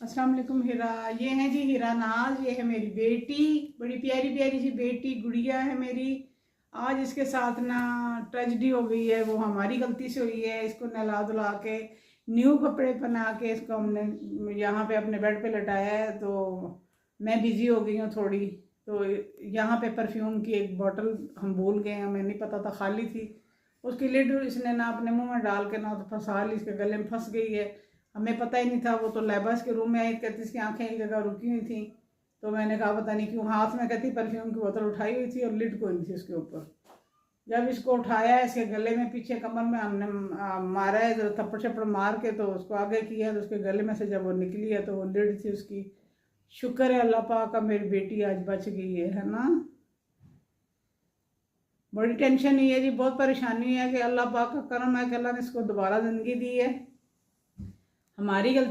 अस्सलाम वालेकुम हीरा। ये है जी हीरा नाज, ये है मेरी बेटी, बड़ी प्यारी प्यारी सी बेटी गुड़िया है मेरी। आज इसके साथ ना ट्रेजेडी हो गई है, वो हमारी गलती से हुई है। इसको नहला धुला के न्यू कपड़े पहना के इसको हमने यहाँ पे अपने बेड पे लटाया है। तो मैं बिज़ी हो गई हूँ थोड़ी, तो यहाँ पे परफ्यूम की एक बोतल हम भूल गए हैं, हमें नहीं पता था खाली थी। उसकी लिड इसने ना अपने मुंह में डाल के ना तो फंसा ली, इसके गले में फंस गई है। हमें पता ही नहीं था। वो तो लेबस के रूम में आई, कहती इसकी आंखें एक जगह रुकी हुई थी। तो मैंने कहा पता नहीं क्यों, हाथ में कहती परफ्यूम की बोतल उठाई हुई थी और लिड कोई नहीं थी उसके ऊपर। जब इसको उठाया, इसके गले में पीछे कमर में हमने मारा है, जरा थप्पड़ छप्पड़ मार के तो उसको आगे किया, तो उसके गले में से जब वो निकली है तो वो लिड थी उसकी। शुक्र है अल्लाह पाक का, मेरी बेटी आज बच गई है ना। बड़ी टेंशन ही है जी, बहुत परेशानी है कि अल्लाह पाक का करम है कि अल्लाह ने इसको दोबारा ज़िंदगी दी है। हमारी गलती